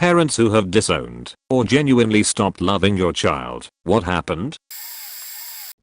Parents who have disowned or genuinely stopped loving your child. What happened?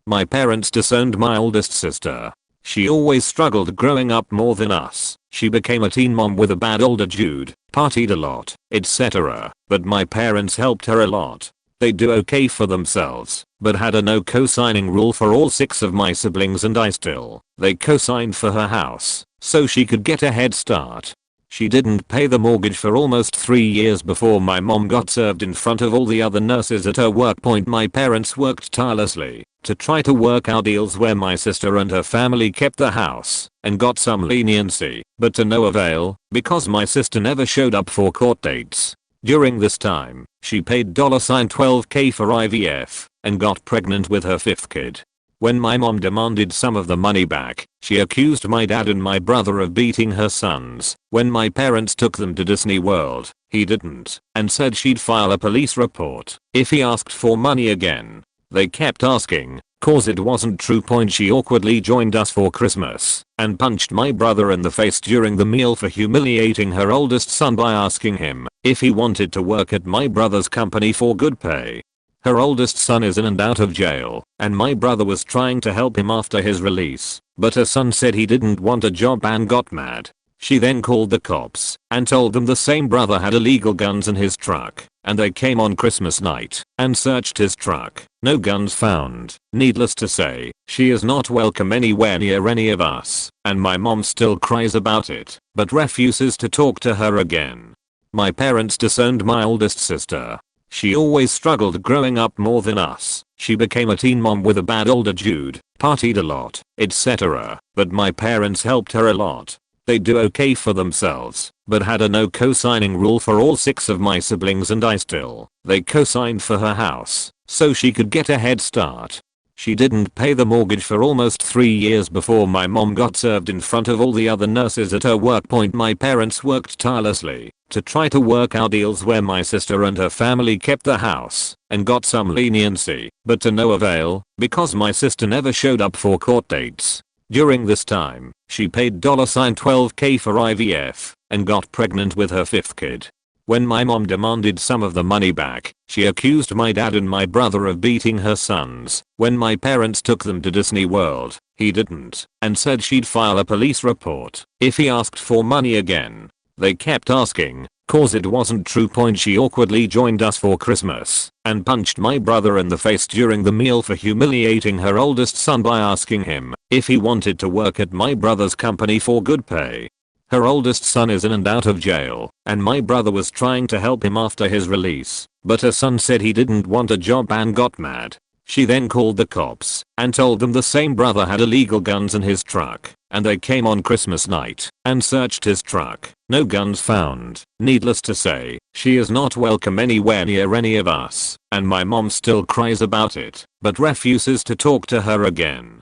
My parents disowned my oldest sister. She always struggled growing up more than us. She became a teen mom with a bad older dude, partied a lot, etc. But my parents helped her a lot. They do okay for themselves, but had a no co-signing rule for all 6 of my siblings and I still. They co-signed for her house, so she could get a head start. She didn't pay the mortgage for almost 3 years before my mom got served in front of all the other nurses at her work. My parents worked tirelessly to try to work out deals where my sister and her family kept the house and got some leniency, but to no avail because my sister never showed up for court dates. During this time, she paid $12K for IVF and got pregnant with her 5th kid. When my mom demanded some of the money back, she accused my dad and my brother of beating her sons. When my parents took them to Disney World, he didn't and said she'd file a police report if he asked for money again. They kept asking, cause it wasn't true. She awkwardly joined us for Christmas and punched my brother in the face during the meal for humiliating her oldest son by asking him if he wanted to work at my brother's company for good pay. Her oldest son is in and out of jail, and my brother was trying to help him after his release, but her son said he didn't want a job and got mad. She then called the cops and told them the same brother had illegal guns in his truck, and they came on Christmas night and searched his truck. No guns found. Needless to say, she is not welcome anywhere near any of us, and my mom still cries about it, but refuses to talk to her again. My parents disowned my oldest sister. She always struggled growing up more than us. She became a teen mom with a bad older dude, partied a lot, etc. But my parents helped her a lot. They do okay for themselves, but had a no co-signing rule for all 6 of my siblings and I still. They co-signed for her house, so she could get a head start. She didn't pay the mortgage for almost 3 years before my mom got served in front of all the other nurses at her work. My parents worked tirelessly to try to work out deals where my sister and her family kept the house and got some leniency, but to no avail because my sister never showed up for court dates. During this time, she paid $12K for IVF and got pregnant with her 5th kid. When my mom demanded some of the money back, she accused my dad and my brother of beating her sons. When my parents took them to Disney World, he didn't and said she'd file a police report if he asked for money again. They kept asking, cause it wasn't true. She awkwardly joined us for Christmas and punched my brother in the face during the meal for humiliating her oldest son by asking him if he wanted to work at my brother's company for good pay. Her oldest son is in and out of jail, and my brother was trying to help him after his release, but her son said he didn't want a job and got mad. She then called the cops and told them the same brother had illegal guns in his truck, and they came on Christmas night and searched his truck. No guns found. Needless to say, she is not welcome anywhere near any of us, and my mom still cries about it, but refuses to talk to her again.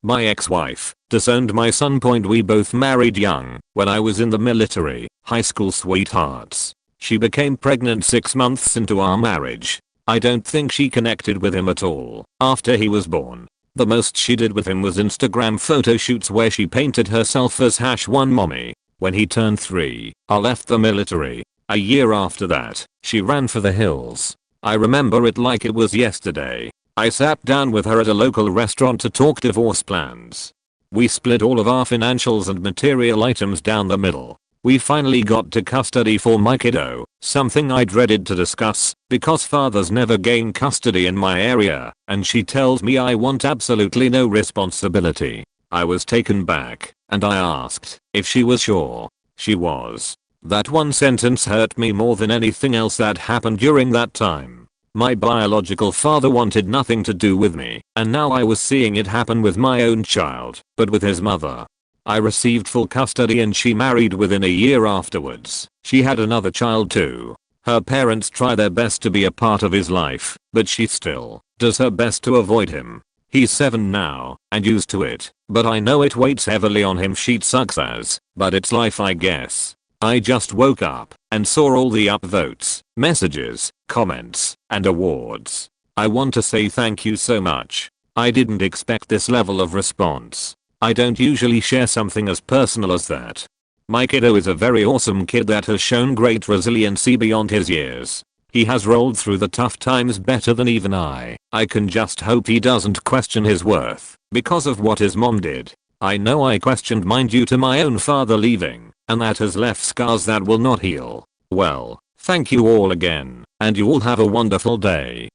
My ex-wife disowned my son. We both married young, when I was in the military, high school sweethearts. She became pregnant 6 months into our marriage. I don't think she connected with him at all after he was born. The most she did with him was Instagram photo shoots where she painted herself as #one mommy. When he turned 3, I left the military. A year after that, she ran for the hills. I remember it like it was yesterday. I sat down with her at a local restaurant to talk divorce plans. We split all of our financials and material items down the middle. We finally got to custody for my kiddo, something I dreaded to discuss because fathers never gain custody in my area, and she tells me I want absolutely no responsibility. I was taken back, and I asked if she was sure. She was. That one sentence hurt me more than anything else that happened during that time. My biological father wanted nothing to do with me, and now I was seeing it happen with my own child, but with his mother. I received full custody and she married within a year afterwards. She had another child too. Her parents try their best to be a part of his life, but she still does her best to avoid him. He's 7 now, and used to it, but I know it weighs heavily on him. She sucks as, but it's life I guess. I just woke up and saw all the upvotes, messages, comments, and awards. I want to say thank you so much. I didn't expect this level of response. I don't usually share something as personal as that. My kiddo is a very awesome kid that has shown great resiliency beyond his years. He has rolled through the tough times better than even I. I can just hope he doesn't question his worth because of what his mom did. I know I questioned mine due to my own father leaving, and that has left scars that will not heal. Well, thank you all again, and you all have a wonderful day.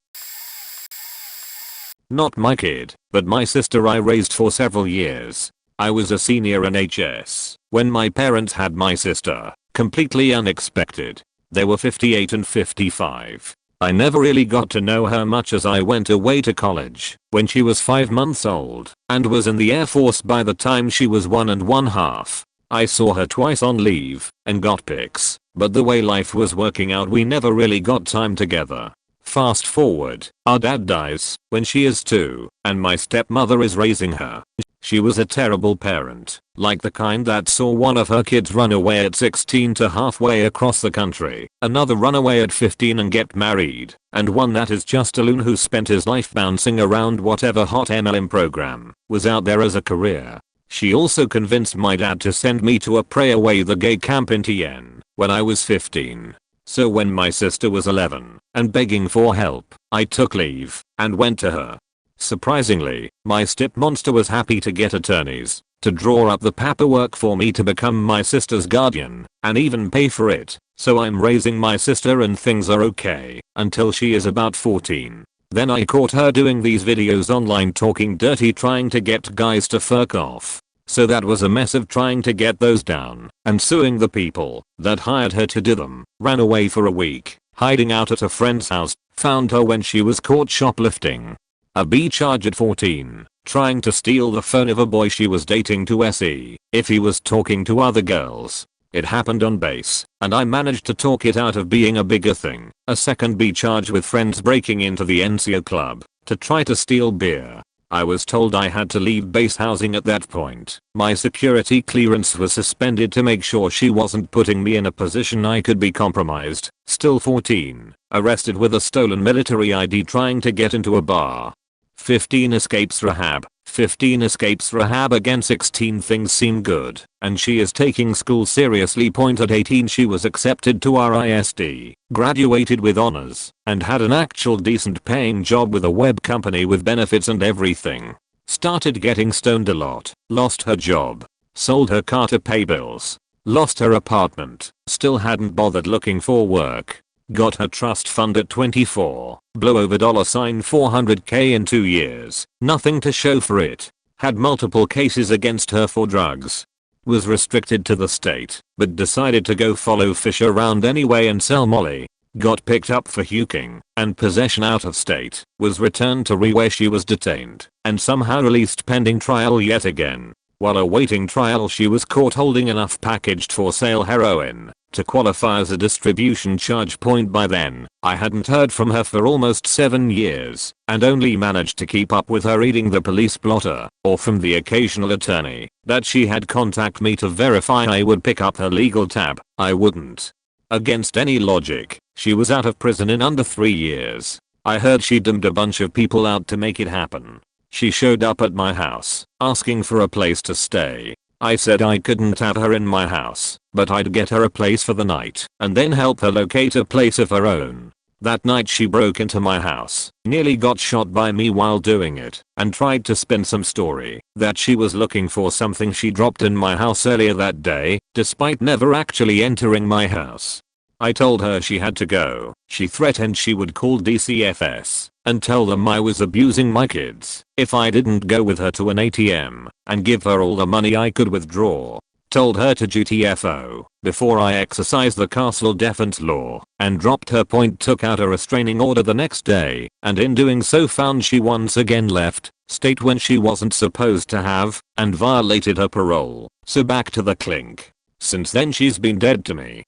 Not my kid, but my sister I raised for several years. I was a senior in HS when my parents had my sister. Completely unexpected. They were 58 and 55. I never really got to know her much as I went away to college when she was 5 months old and was in the Air Force by the time she was 1.5. I saw her twice on leave and got pics, but the way life was working out we never really got time together. Fast forward, our dad dies when she is 2, and my stepmother is raising her. She was a terrible parent, like the kind that saw one of her kids run away at 16 to halfway across the country, another run away at 15 and get married, and one that is just a loon who spent his life bouncing around whatever hot MLM program was out there as a career. She also convinced my dad to send me to a Pray Away the Gay camp in TN when I was 15. So when my sister was 11 and begging for help, I took leave and went to her. Surprisingly, my stepmonster was happy to get attorneys to draw up the paperwork for me to become my sister's guardian and even pay for it. So I'm raising my sister and things are okay until she is about 14. Then I caught her doing these videos online talking dirty trying to get guys to fuck off. So that was a mess of trying to get those down and suing the people that hired her to do them. Ran away for a week, hiding out at a friend's house, found her when she was caught shoplifting. A B charge at 14, trying to steal the phone of a boy she was dating to SE if he was talking to other girls. It happened on base, and I managed to talk it out of being a bigger thing. A second B charge with friends breaking into the NCO club to try to steal beer. I was told I had to leave base housing at that point. My security clearance was suspended to make sure she wasn't putting me in a position I could be compromised. Still 14. Arrested with a stolen military ID trying to get into a bar. 15 escapes rehab. 15 escapes rehab again. 16 things seem good, and she is taking school seriously. At 18 she was accepted to our ISD, graduated with honors, and had an actual decent paying job with a web company with benefits and everything. Started getting stoned a lot, lost her job, sold her car to pay bills, lost her apartment, still hadn't bothered looking for work. Got her trust fund at 24, blew over $400k in 2 years, nothing to show for it. Had multiple cases against her for drugs. Was restricted to the state, but decided to go follow fish around anyway and sell molly. Got picked up for huking and possession out of state, was returned to where she was detained, and somehow released pending trial yet again. While awaiting trial she was caught holding enough packaged for sale heroin to qualify as a distribution charge. By then, I hadn't heard from her for almost 7 years, and only managed to keep up with her reading the police blotter, or from the occasional attorney that she had contact me to verify I would pick up her legal tab. I wouldn't. Against any logic, she was out of prison in under 3 years. I heard she doomed a bunch of people out to make it happen. She showed up at my house, asking for a place to stay. I said I couldn't have her in my house, but I'd get her a place for the night, and then help her locate a place of her own. That night she broke into my house, nearly got shot by me while doing it, and tried to spin some story that she was looking for something she dropped in my house earlier that day, despite never actually entering my house. I told her she had to go. She threatened she would call DCFS and tell them I was abusing my kids if I didn't go with her to an ATM and give her all the money I could withdraw. Told her to GTFO before I exercised the castle defense law and dropped her. Took out a restraining order the next day, and in doing so found she once again left state when she wasn't supposed to have and violated her parole. So back to the clink. Since then she's been dead to me.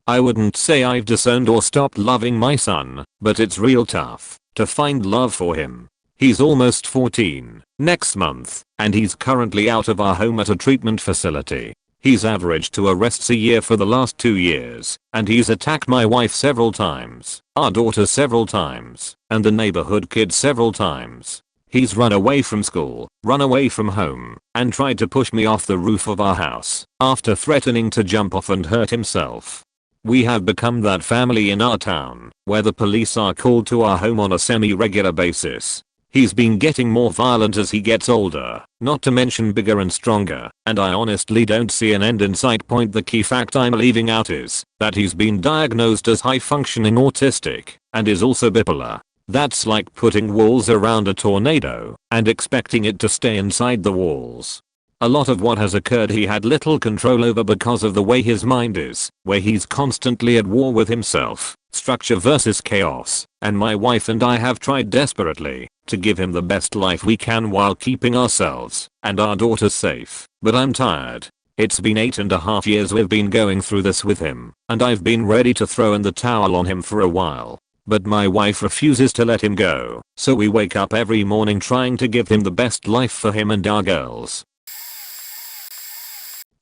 I wouldn't say I've disowned or stopped loving my son, but it's real tough to find love for him. He's almost 14 next month, and he's currently out of our home at a treatment facility. He's averaged 2 arrests a year for the last 2 years, and he's attacked my wife several times, our daughter several times, and the neighborhood kids several times. He's run away from school, run away from home, and tried to push me off the roof of our house after threatening to jump off and hurt himself. We have become that family in our town where the police are called to our home on a semi-regular basis. He's been getting more violent as he gets older, not to mention bigger and stronger, and I honestly don't see an end in sight. The key fact I'm leaving out is that he's been diagnosed as high-functioning autistic and is also bipolar. That's like putting walls around a tornado and expecting it to stay inside the walls. A lot of what has occurred he had little control over because of the way his mind is, where he's constantly at war with himself, structure versus chaos, and my wife and I have tried desperately to give him the best life we can while keeping ourselves and our daughter safe, but I'm tired. It's been 8.5 years we've been going through this with him, and I've been ready to throw in the towel on him for a while. But my wife refuses to let him go, so we wake up every morning trying to give him the best life for him and our girls.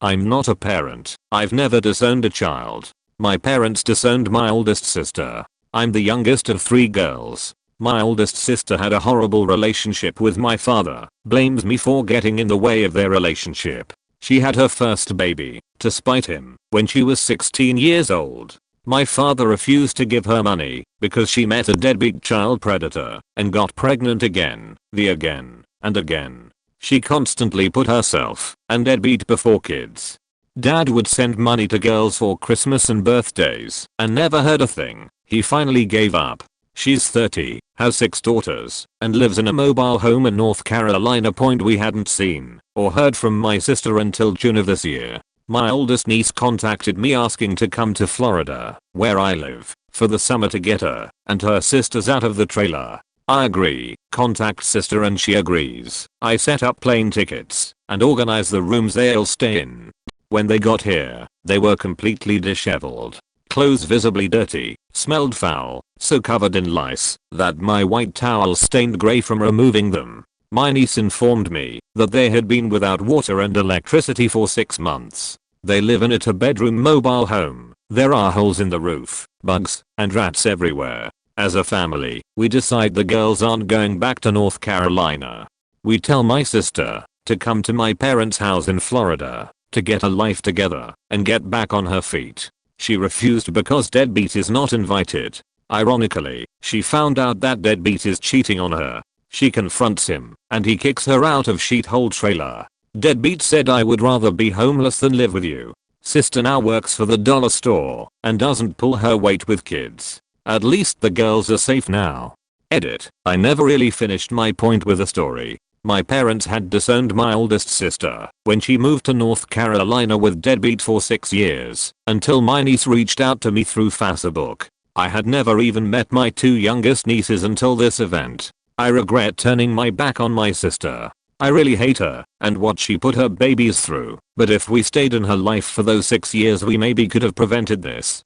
I'm not a parent. I've never disowned a child. My parents disowned my oldest sister. I'm the youngest of 3 girls. My oldest sister had a horrible relationship with my father, blames me for getting in the way of their relationship. She had her first baby, to spite him, when she was 16 years old. My father refused to give her money because she met a deadbeat child predator and got pregnant again and again. She constantly put herself and deadbeat before kids. Dad would send money to girls for Christmas and birthdays and never heard a thing. He finally gave up. She's 30, has 6 daughters, and lives in a mobile home in North Carolina. We hadn't seen or heard from my sister until June of this year. My oldest niece contacted me asking to come to Florida, where I live, for the summer to get her and her sisters out of the trailer. I agree, contact sister and she agrees. I set up plane tickets and organize the rooms they'll stay in. When they got here, they were completely disheveled. Clothes visibly dirty, smelled foul, so covered in lice that my white towel stained grey from removing them. My niece informed me that they had been without water and electricity for 6 months. They live in a 2-bedroom mobile home. There are holes in the roof, bugs, and rats everywhere. As a family, we decide the girls aren't going back to North Carolina. We tell my sister to come to my parents' house in Florida to get a life together and get back on her feet. She refused because deadbeat is not invited. Ironically, she found out that deadbeat is cheating on her. She confronts him and he kicks her out of sheet-hole trailer. Deadbeat said, I would rather be homeless than live with you. Sister now works for the dollar store and doesn't pull her weight with kids. At least the girls are safe now. Edit. I never really finished my point with the story. My parents had disowned my oldest sister when she moved to North Carolina with deadbeat for 6 years until my niece reached out to me through Facebook. I had never even met my 2 youngest nieces until this event. I regret turning my back on my sister. I really hate her and what she put her babies through, but if we stayed in her life for those 6 years we maybe could have prevented this.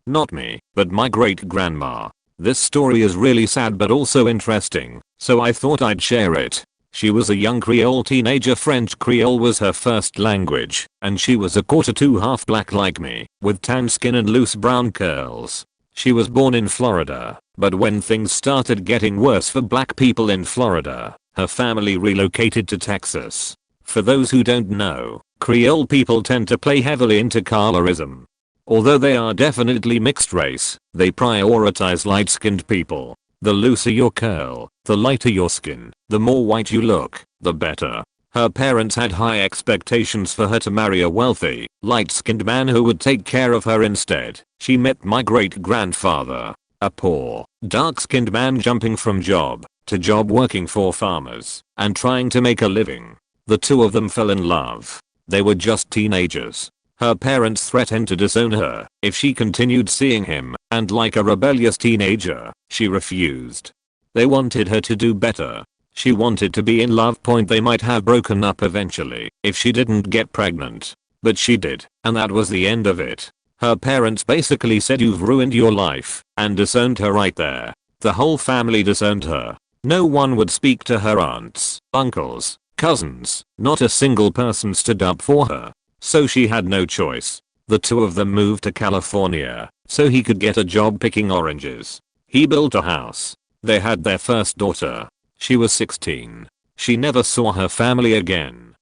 Not me, but my great-grandma. This story is really sad but also interesting, so I thought I'd share it. She was a young Creole teenager. French Creole was her first language, and she was a quarter to half black like me, with tan skin and loose brown curls. She was born in Florida, but when things started getting worse for black people in Florida, her family relocated to Texas. For those who don't know, Creole people tend to play heavily into colorism. Although they are definitely mixed race, they prioritize light-skinned people. The looser your curl, the lighter your skin, the more white you look, the better. Her parents had high expectations for her to marry a wealthy, light-skinned man who would take care of her. Instead, she met my great-grandfather, a poor, dark-skinned man jumping from job to job working for farmers and trying to make a living. The two of them fell in love. They were just teenagers. Her parents threatened to disown her if she continued seeing him, and like a rebellious teenager, she refused. They wanted her to do better. She wanted to be in love. They might have broken up eventually if she didn't get pregnant. But she did, and that was the end of it. Her parents basically said, you've ruined your life, and disowned her right there. The whole family disowned her. No one would speak to her aunts, uncles, cousins. Not a single person stood up for her. So she had no choice. The two of them moved to California so he could get a job picking oranges. He built a house. They had their first daughter. She was 16. She never saw her family again.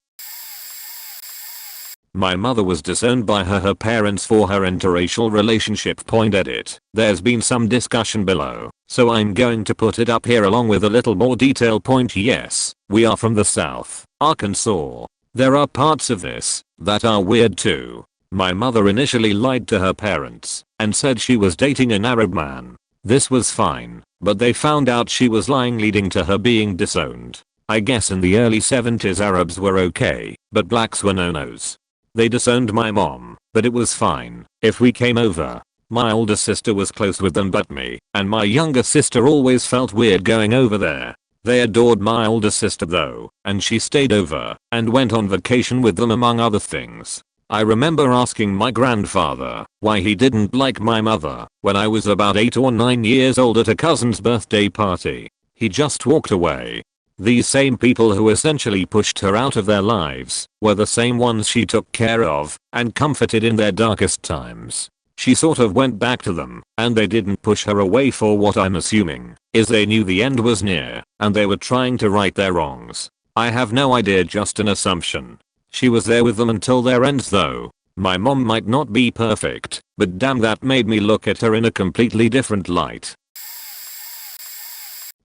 My mother was disowned by her parents for her interracial relationship. Edit. There's been some discussion below, so I'm going to put it up here along with a little more detail. Yes, we are from the South, Arkansas. There are parts of this that are weird too. My mother initially lied to her parents and said she was dating an Arab man. This was fine, but they found out she was lying, leading to her being disowned. I guess in the early 70s Arabs were okay, but blacks were no-nos. They disowned my mom, but it was fine if we came over. My older sister was close with them but me, and my younger sister always felt weird going over there. They adored my older sister though, and she stayed over and went on vacation with them among other things. I remember asking my grandfather why he didn't like my mother when I was about 8 or 9 years old at a cousin's birthday party. He just walked away. These same people who essentially pushed her out of their lives were the same ones she took care of and comforted in their darkest times. She sort of went back to them, and they didn't push her away for what I'm assuming is they knew the end was near and they were trying to right their wrongs. I have no idea, just an assumption. She was there with them until their ends though. My mom might not be perfect, but damn, that made me look at her in a completely different light.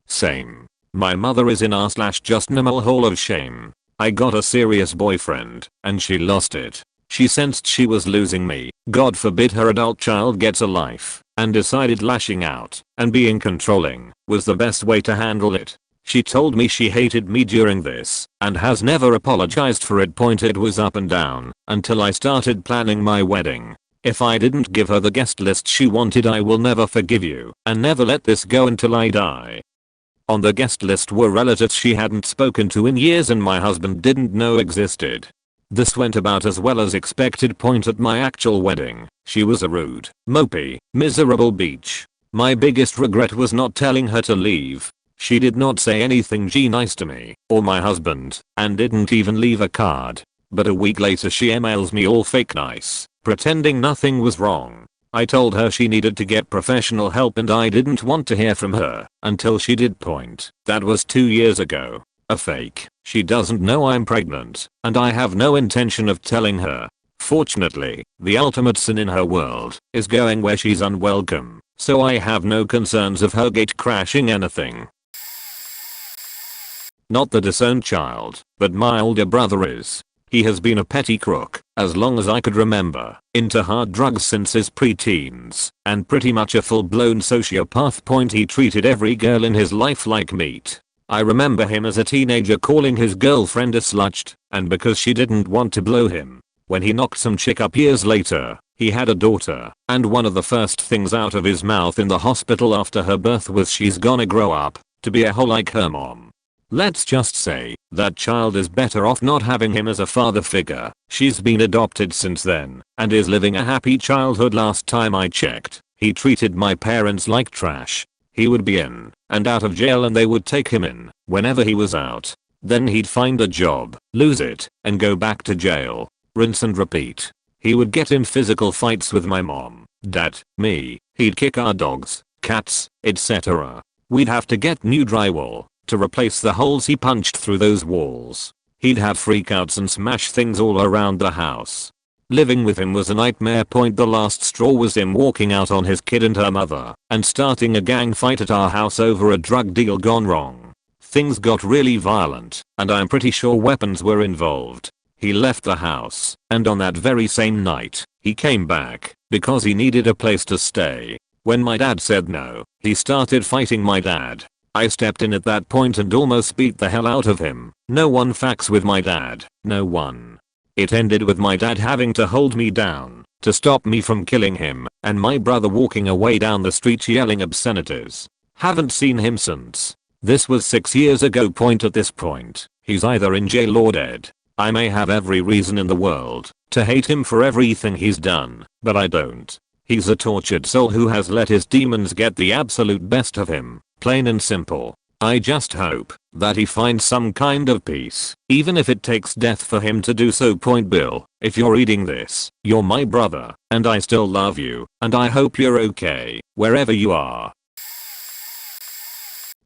Same. My mother is in r/just normal hall of shame. I got a serious boyfriend, and she lost it. She sensed she was losing me, God forbid her adult child gets a life, and decided lashing out and being controlling was the best way to handle it. She told me she hated me during this, and has never apologized for it. It was up and down until I started planning my wedding. If I didn't give her the guest list she wanted, I will never forgive you and never let this go until I die. On the guest list were relatives she hadn't spoken to in years and my husband didn't know existed. This went about as well as expected. At my actual wedding, she was a rude, mopey, miserable bitch. My biggest regret was not telling her to leave. She did not say anything nice to me or my husband, and didn't even leave a card. But a week later she emails me all fake nice, pretending nothing was wrong. I told her she needed to get professional help and I didn't want to hear from her until she did. That was 2 years ago. A fake. She doesn't know I'm pregnant, and I have no intention of telling her. Fortunately, the ultimate sin in her world is going where she's unwelcome, so I have no concerns of her gate crashing anything. Not the disowned child, but my older brother is. He has been a petty crook, as long as I could remember, into hard drugs since his pre-teens, and pretty much a full-blown sociopath. He treated every girl in his life like meat. I remember him as a teenager calling his girlfriend a slut, and because she didn't want to blow him. When he knocked some chick up years later, he had a daughter, and one of the first things out of his mouth in the hospital after her birth was she's gonna grow up to be a hoe like her mom. Let's just say, that child is better off not having him as a father figure. She's been adopted since then, and is living a happy childhood. Last time I checked, he treated my parents like trash. He would be in and out of jail and they would take him in whenever he was out. Then he'd find a job, lose it, and go back to jail. Rinse and repeat. He would get in physical fights with my mom, dad, me. He'd kick our dogs, cats, etc. We'd have to get new drywall to replace the holes he punched through those walls. He'd have freakouts and smash things all around the house. Living with him was a nightmare. The last straw was him walking out on his kid and her mother and starting a gang fight at our house over a drug deal gone wrong. Things got really violent, and I'm pretty sure weapons were involved. He left the house, and on that very same night, he came back because he needed a place to stay. When my dad said no, he started fighting my dad. I stepped in at that point and almost beat the hell out of him. No one fucks with my dad, no one. It ended with my dad having to hold me down to stop me from killing him, and my brother walking away down the street yelling obscenities. Haven't seen him since. This was 6 years ago. At this point, he's either in jail or dead. I may have every reason in the world to hate him for everything he's done, but I don't. He's a tortured soul who has let his demons get the absolute best of him, plain and simple. I just hope that he finds some kind of peace, even if it takes death for him to do so. Bill, if you're reading this, you're my brother, and I still love you, and I hope you're okay, wherever you are.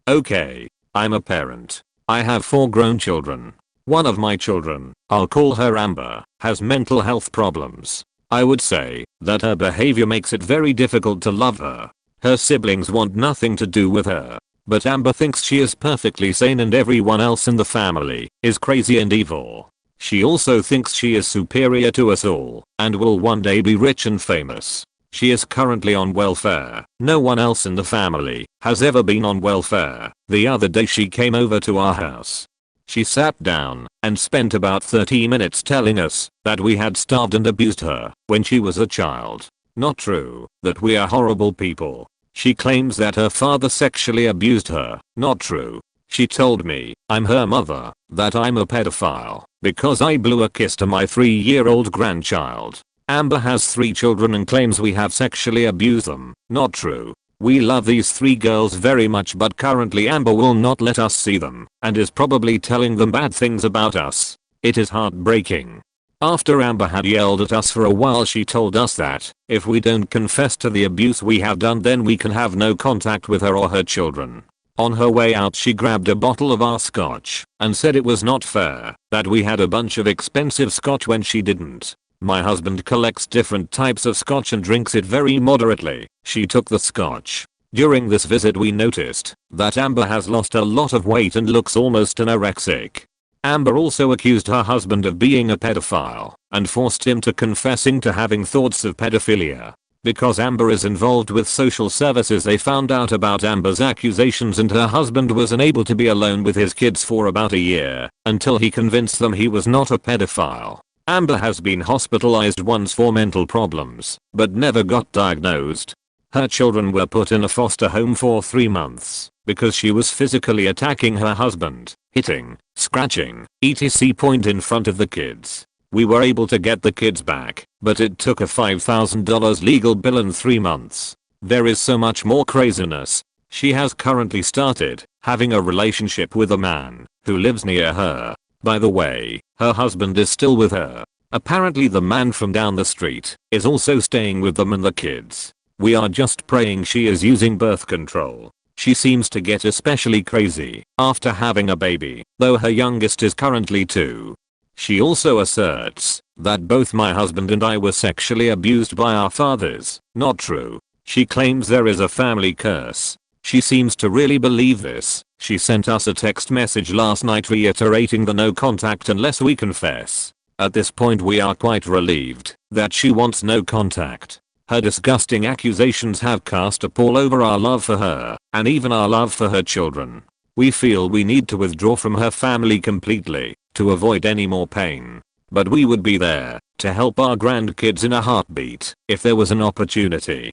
Okay, I'm a parent. I have 4 grown children. One of my children, I'll call her Amber, has mental health problems. I would say that her behavior makes it very difficult to love her. Her siblings want nothing to do with her. But Amber thinks she is perfectly sane and everyone else in the family is crazy and evil. She also thinks she is superior to us all and will one day be rich and famous. She is currently on welfare. No one else in the family has ever been on welfare. The other day she came over to our house. She sat down and spent about 30 minutes telling us that we had starved and abused her when she was a child. Not true, that we are horrible people. She claims that her father sexually abused her. Not true. She told me I'm her mother, that I'm a pedophile because I blew a kiss to my 3-year-old grandchild. Amber has 3 children and claims we have sexually abused them. Not true. We love these 3 girls very much, but currently Amber will not let us see them and is probably telling them bad things about us. It is heartbreaking. After Amber had yelled at us for a while, she told us that if we don't confess to the abuse we have done, then we can have no contact with her or her children. On her way out she grabbed a bottle of our scotch and said it was not fair that we had a bunch of expensive scotch when she didn't. My husband collects different types of scotch and drinks it very moderately. She took the scotch. During this visit we noticed that Amber has lost a lot of weight and looks almost anorexic. Amber also accused her husband of being a pedophile and forced him to confessing to having thoughts of pedophilia. Because Amber is involved with social services, they found out about Amber's accusations and her husband was unable to be alone with his kids for about a year until he convinced them he was not a pedophile. Amber has been hospitalized once for mental problems, but never got diagnosed. Her children were put in a foster home for 3 months because she was physically attacking her husband, hitting, scratching, etc. point in front of the kids. We were able to get the kids back, but it took a $5,000 legal bill and 3 months. There is so much more craziness. She has currently started having a relationship with a man who lives near her. By the way, her husband is still with her. Apparently the man from down the street is also staying with them and the kids. We are just praying she is using birth control. She seems to get especially crazy after having a baby, though her youngest is currently 2. She also asserts that both my husband and I were sexually abused by our fathers. Not true. She claims there is a family curse. She seems to really believe this. She sent us a text message last night reiterating the no contact unless we confess. At this point we are quite relieved that she wants no contact. Her disgusting accusations have cast a pall over our love for her and even our love for her children. We feel we need to withdraw from her family completely to avoid any more pain. But we would be there to help our grandkids in a heartbeat if there was an opportunity.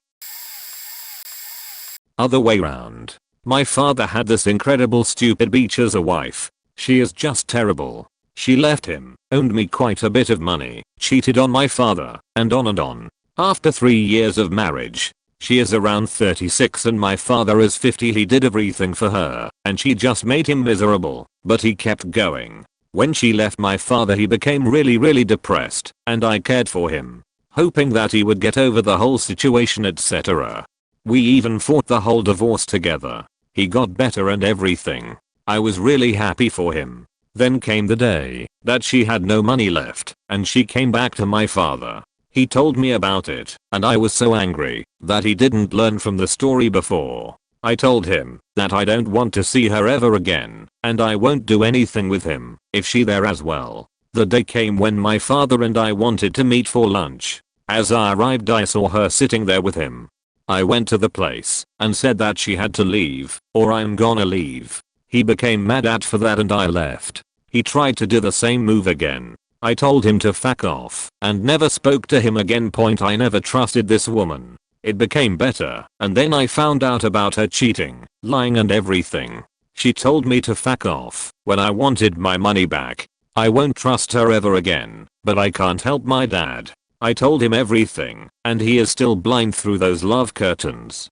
Other way round. My father had this incredible stupid bitch as a wife. She is just terrible. She left him, owed me quite a bit of money, cheated on my father, and on and on. After 3 years of marriage, she is around 36 and my father is 50. He did everything for her and she just made him miserable, but he kept going. When she left my father he became really depressed and I cared for him, hoping that he would get over the whole situation, etc. We even fought the whole divorce together. He got better and everything. I was really happy for him. Then came the day that she had no money left and she came back to my father. He told me about it and I was so angry that he didn't learn from the story before. I told him that I don't want to see her ever again and I won't do anything with him if she there as well. The day came when my father and I wanted to meet for lunch. As I arrived I saw her sitting there with him. I went to the place and said that she had to leave or I'm gonna leave. He became mad at for that and I left. He tried to do the same move again. I told him to fuck off and never spoke to him again. I never trusted this woman. It became better and then I found out about her cheating, lying and everything. She told me to fuck off when I wanted my money back. I won't trust her ever again, but I can't help my dad. I told him everything and he is still blind through those love curtains.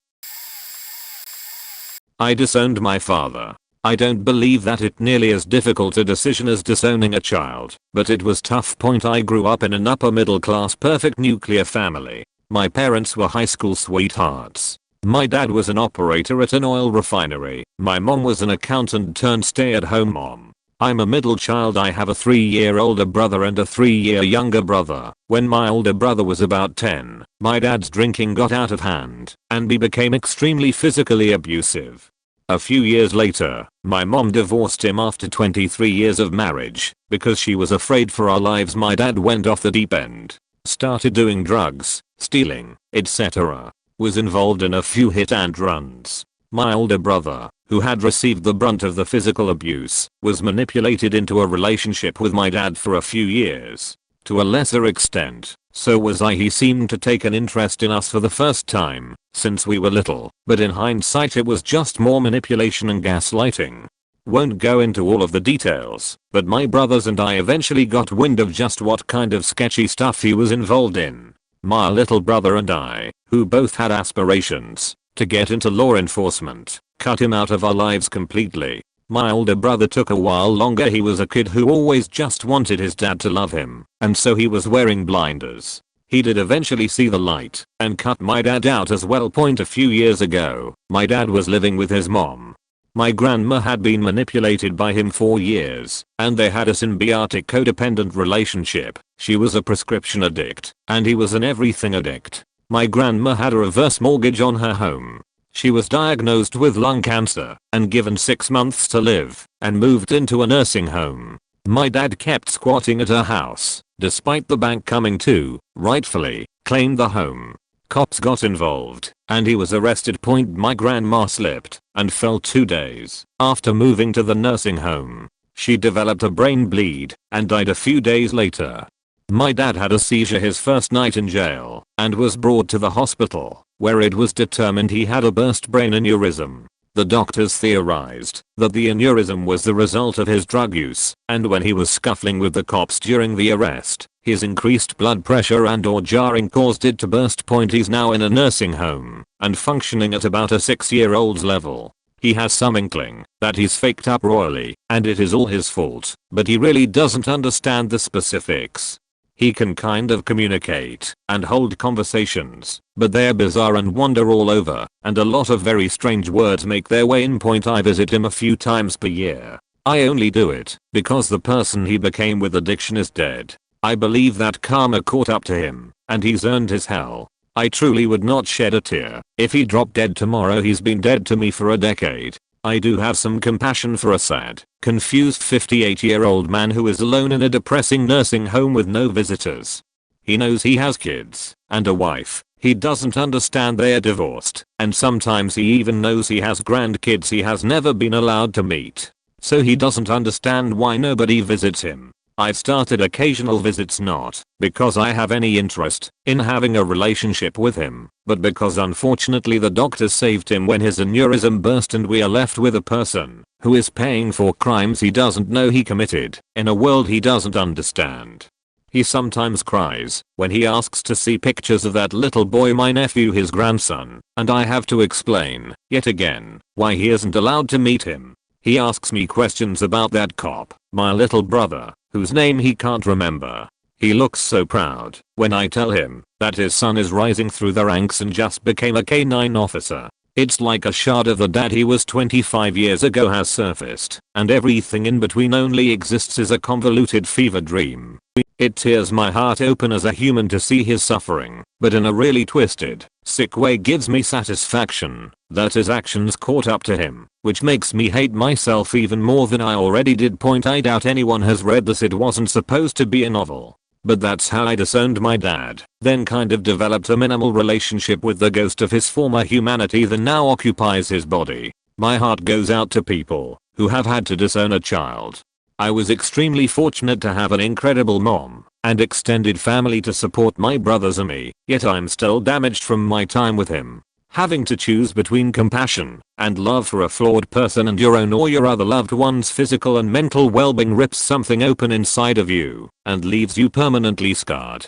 I disowned my father. I don't believe that it nearly as difficult a decision as disowning a child, but it was tough. I grew up in an upper middle class perfect nuclear family. My parents were high school sweethearts. My dad was an operator at an oil refinery. My mom was an accountant turned stay-at-home mom. I'm a middle child. I have a 3-year older brother and a 3-year younger brother. When my older brother was about 10, my dad's drinking got out of hand and he became extremely physically abusive. A few years later, my mom divorced him after 23 years of marriage because she was afraid for our lives. My dad went off the deep end, started doing drugs, stealing, etc. Was involved in a few hit and runs. My older brother, who had received the brunt of the physical abuse, was manipulated into a relationship with my dad for a few years. To a lesser extent, so was I. He seemed to take an interest in us for the first time since we were little, but in hindsight it was just more manipulation and gaslighting. Won't go into all of the details, but my brothers and I eventually got wind of just what kind of sketchy stuff he was involved in. My little brother and I, who both had aspirations to get into law enforcement, cut him out of our lives completely. My older brother took a while longer. He was a kid who always just wanted his dad to love him, and so he was wearing blinders. He did eventually see the light and cut my dad out as well. A few years ago, my dad was living with his mom. My grandma had been manipulated by him for years, and they had a symbiotic codependent relationship. She was a prescription addict, and he was an everything addict. My grandma had a reverse mortgage on her home. She was diagnosed with lung cancer and given 6 months to live and moved into a nursing home. My dad kept squatting at her house, despite the bank coming to, rightfully, claim the home. Cops got involved, and he was arrested. My grandma slipped and fell 2 days after moving to the nursing home. She developed a brain bleed and died a few days later. My dad had a seizure his first night in jail and was brought to the hospital, where it was determined he had a burst brain aneurysm. The doctors theorized that the aneurysm was the result of his drug use, and when he was scuffling with the cops during the arrest, his increased blood pressure and/or jarring caused it to burst. He's now in a nursing home and functioning at about a 6-year-old's level. He has some inkling that he's faked up royally and it is all his fault, but he really doesn't understand the specifics. He can kind of communicate and hold conversations, but they're bizarre and wander all over, and a lot of very strange words make their way in. I visit him a few times per year. I only do it because the person he became with addiction is dead. I believe that karma caught up to him, and he's earned his hell. I truly would not shed a tear if he dropped dead tomorrow. He's been dead to me for a decade. I do have some compassion for a sad, confused 58-year-old man who is alone in a depressing nursing home with no visitors. He knows he has kids and a wife. He doesn't understand they're divorced, and sometimes he even knows he has grandkids he has never been allowed to meet. So he doesn't understand why nobody visits him. I've started occasional visits not because I have any interest in having a relationship with him, but because unfortunately the doctors saved him when his aneurysm burst, and we are left with a person who is paying for crimes he doesn't know he committed in a world he doesn't understand. He sometimes cries when he asks to see pictures of that little boy, my nephew, his grandson, and I have to explain, yet again, why he isn't allowed to meet him. He asks me questions about that cop, my little brother, whose name he can't remember. He looks so proud when I tell him that his son is rising through the ranks and just became a K9 officer. It's like a shard of the dad he was 25 years ago has surfaced, and everything in between only exists as a convoluted fever dream. It tears my heart open as a human to see his suffering, but in a really twisted, sick way gives me satisfaction that his actions caught up to him, which makes me hate myself even more than I already did. I doubt anyone has read this. It wasn't supposed to be a novel, but that's how I disowned my dad, then kind of developed a minimal relationship with the ghost of his former humanity that now occupies his body. My heart goes out to people who have had to disown a child. I was extremely fortunate to have an incredible mom and extended family to support my brothers and me, yet I'm still damaged from my time with him. Having to choose between compassion and love for a flawed person and your own or your other loved one's physical and mental well-being rips something open inside of you and leaves you permanently scarred.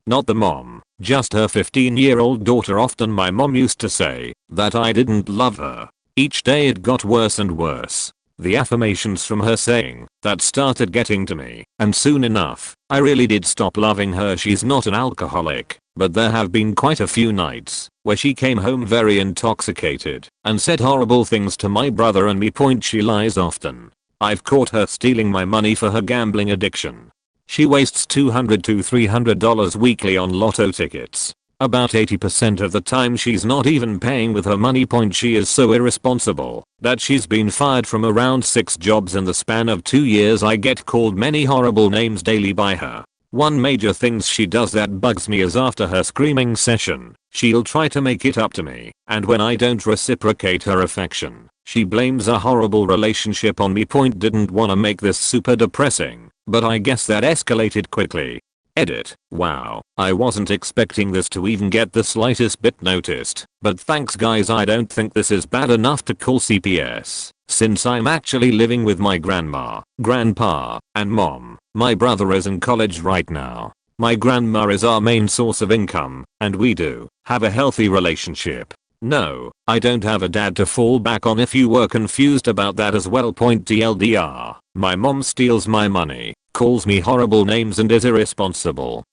Not the mom, just her 15-year-old daughter. Often my mom used to say that I didn't love her. Each day it got worse and worse. The affirmations from her saying that started getting to me, and soon enough, I really did stop loving her. She's not an alcoholic, but there have been quite a few nights where she came home very intoxicated and said horrible things to my brother and me. She lies often. I've caught her stealing my money for her gambling addiction. She wastes $200 to $300 weekly on lotto tickets. About 80% of the time she's not even paying with her money. She is so irresponsible that she's been fired from around 6 jobs in the span of 2 years. I get called many horrible names daily by her. One major thing she does that bugs me is after her screaming session, she'll try to make it up to me, and when I don't reciprocate her affection, she blames a horrible relationship on me. Didn't wanna make this super depressing, but I guess that escalated quickly. Edit. Wow, I wasn't expecting this to even get the slightest bit noticed, but thanks guys. I don't think this is bad enough to call CPS, since I'm actually living with my grandma, grandpa, and mom. My brother is in college right now. My grandma is our main source of income, and we do have a healthy relationship. No, I don't have a dad to fall back on if you were confused about that as well. TLDR, my mom steals my money, calls me horrible names and is irresponsible.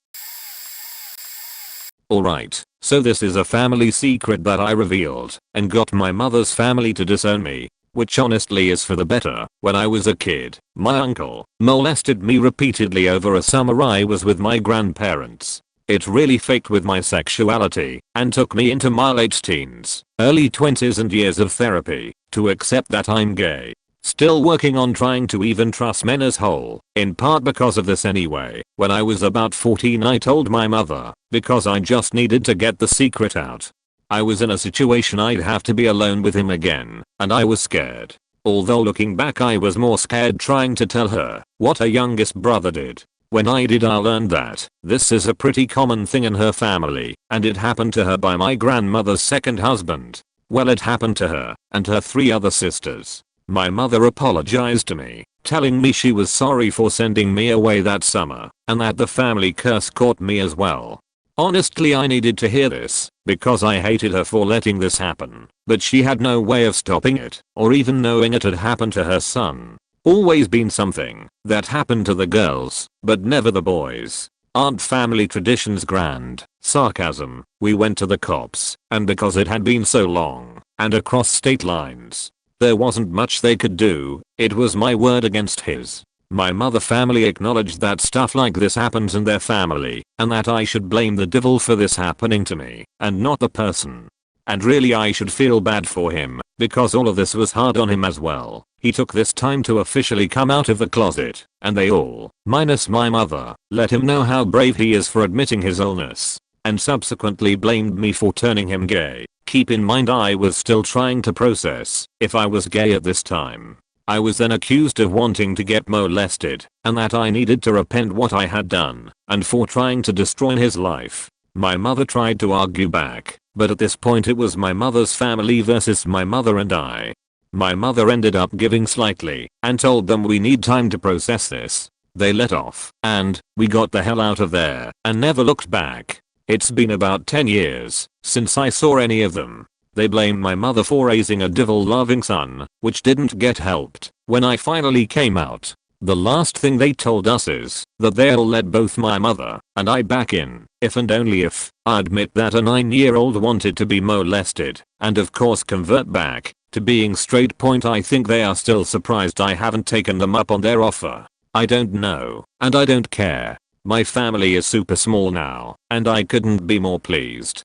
Alright, so this is a family secret that I revealed and got my mother's family to disown me, which honestly is for the better. When I was a kid, my uncle molested me repeatedly over a summer I was with my grandparents. It really faked with my sexuality and took me into my late teens, early 20s and years of therapy to accept that I'm gay. Still working on trying to even trust men as whole, in part because of this anyway. When I was about 14 I told my mother, because I just needed to get the secret out. I was in a situation I'd have to be alone with him again, and I was scared. Although looking back I was more scared trying to tell her what her youngest brother did. When I did I learned that this is a pretty common thing in her family, and it happened to her by my grandmother's second husband. Well, it happened to her and her 3 other sisters. My mother apologized to me, telling me she was sorry for sending me away that summer, and that the family curse caught me as well. Honestly, I needed to hear this, because I hated her for letting this happen, but she had no way of stopping it, or even knowing it had happened to her son. Always been something that happened to the girls, but never the boys. Aren't family traditions grand? Sarcasm. We went to the cops, and because it had been so long, and across state lines, there wasn't much they could do. It was my word against his. My mother family acknowledged that stuff like this happens in their family, and that I should blame the devil for this happening to me, and not the person. And really I should feel bad for him, because all of this was hard on him as well. He took this time to officially come out of the closet, and they all, minus my mother, let him know how brave he is for admitting his illness, and subsequently blamed me for turning him gay. Keep in mind I was still trying to process if I was gay at this time. I was then accused of wanting to get molested, and that I needed to repent what I had done, and for trying to destroy his life. My mother tried to argue back, but at this point it was my mother's family versus my mother and I. My mother ended up giving slightly, and told them we need time to process this. They let off, and we got the hell out of there, and never looked back. It's been about 10 years since I saw any of them. They blame my mother for raising a devil-loving son, which didn't get helped when I finally came out. The last thing they told us is that they'll let both my mother and I back in if and only if I admit that a 9-year-old wanted to be molested, and of course convert back to being straight. I think they are still surprised I haven't taken them up on their offer. I don't know, and I don't care. My family is super small now, and I couldn't be more pleased.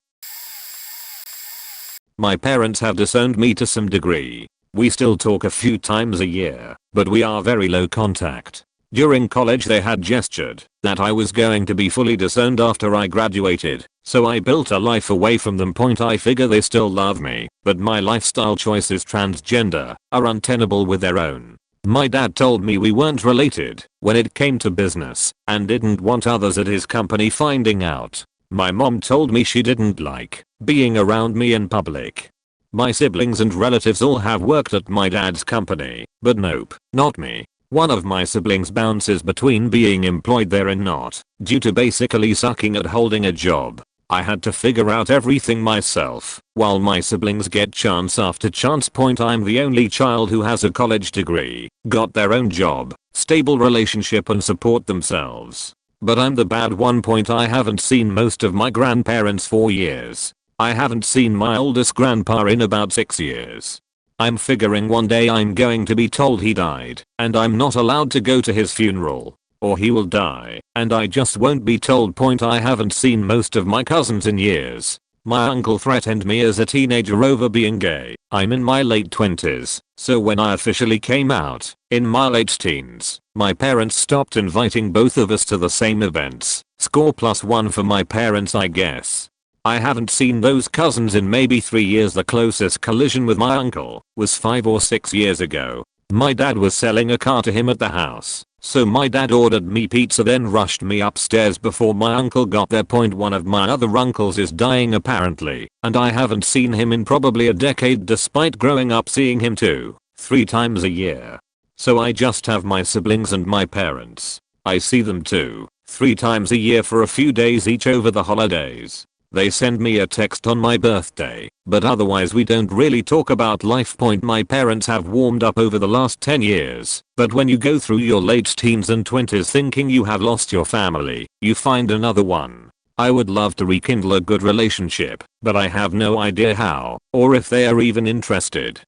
My parents have disowned me to some degree. We still talk a few times a year, but we are very low contact. During college they had gestured that I was going to be fully disowned after I graduated, so I built a life away from them. I figure they still love me, but my lifestyle choices transgender are untenable with their own. My dad told me we weren't related when it came to business, and didn't want others at his company finding out. My mom told me she didn't like being around me in public. My siblings and relatives all have worked at my dad's company, but nope, not me. One of my siblings bounces between being employed there and not, due to basically sucking at holding a job. I had to figure out everything myself, while my siblings get chance after chance. I'm the only child who has a college degree, got their own job, stable relationship and support themselves. But I'm the bad one. I haven't seen most of my grandparents for years. I haven't seen my oldest grandpa in about 6 years. I'm figuring one day I'm going to be told he died, and I'm not allowed to go to his funeral. Or he will die, and I just won't be told. I haven't seen most of my cousins in years. My uncle threatened me as a teenager over being gay. I'm in my late 20s, so when I officially came out, in my late teens, my parents stopped inviting both of us to the same events. Score +1 for my parents, I guess. I haven't seen those cousins in maybe 3 years. The closest collision with my uncle was 5 or 6 years ago. My dad was selling a car to him at the house, so my dad ordered me pizza then rushed me upstairs before my uncle got there. One of my other uncles is dying apparently, and I haven't seen him in probably a decade despite growing up seeing him 2-3 times a year. So I just have my siblings and my parents. I see them 2-3 times a year for a few days each over the holidays. They send me a text on my birthday, but otherwise we don't really talk about life. My parents have warmed up over the last 10 years, but when you go through your late teens and 20s thinking you have lost your family, you find another one. I would love to rekindle a good relationship, but I have no idea how, or if they are even interested.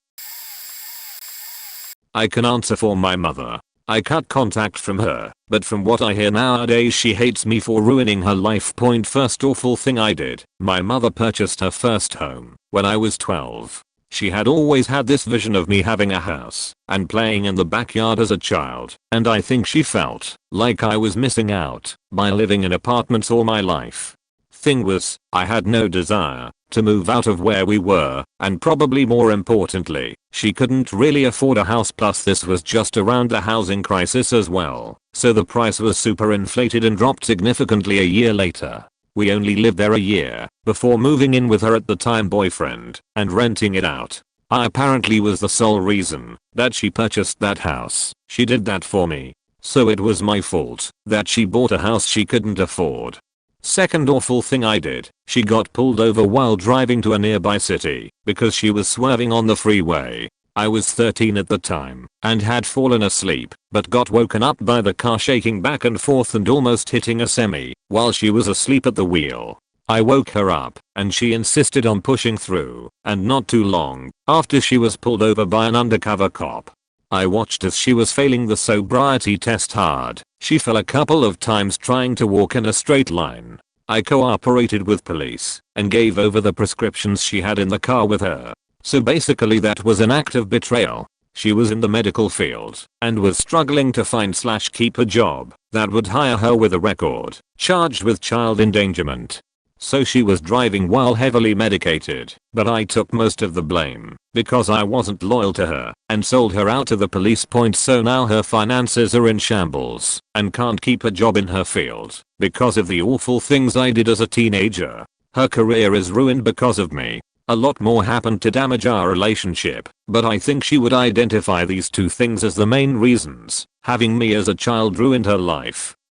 I can answer for my mother. I cut contact from her, but from what I hear nowadays she hates me for ruining her life. First awful thing I did, my mother purchased her first home when I was 12. She had always had this vision of me having a house and playing in the backyard as a child, and I think she felt like I was missing out by living in apartments all my life. Thing was, I had no desire to move out of where we were, and probably more importantly, she couldn't really afford a house. Plus this was just around the housing crisis as well, so the price was super inflated and dropped significantly a year later. We only lived there a year before moving in with her at the time boyfriend and renting it out. I apparently was the sole reason that she purchased that house. She did that for me, so it was my fault that she bought a house she couldn't afford. Second awful thing I did, she got pulled over while driving to a nearby city because she was swerving on the freeway. I was 13 at the time and had fallen asleep, but got woken up by the car shaking back and forth and almost hitting a semi while she was asleep at the wheel. I woke her up and she insisted on pushing through, and not too long after she was pulled over by an undercover cop. I watched as she was failing the sobriety test hard. She fell a couple of times trying to walk in a straight line. I cooperated with police and gave over the prescriptions she had in the car with her. So basically that was an act of betrayal. She was in the medical field and was struggling to find/keep a job that would hire her with a record, charged with child endangerment. So she was driving while heavily medicated, but I took most of the blame because I wasn't loyal to her and sold her out to the police. So now her finances are in shambles and can't keep a job in her field because of the awful things I did as a teenager. Her career is ruined because of me. A lot more happened to damage our relationship, but I think she would identify these two things as the main reasons. Having me as a child ruined her life.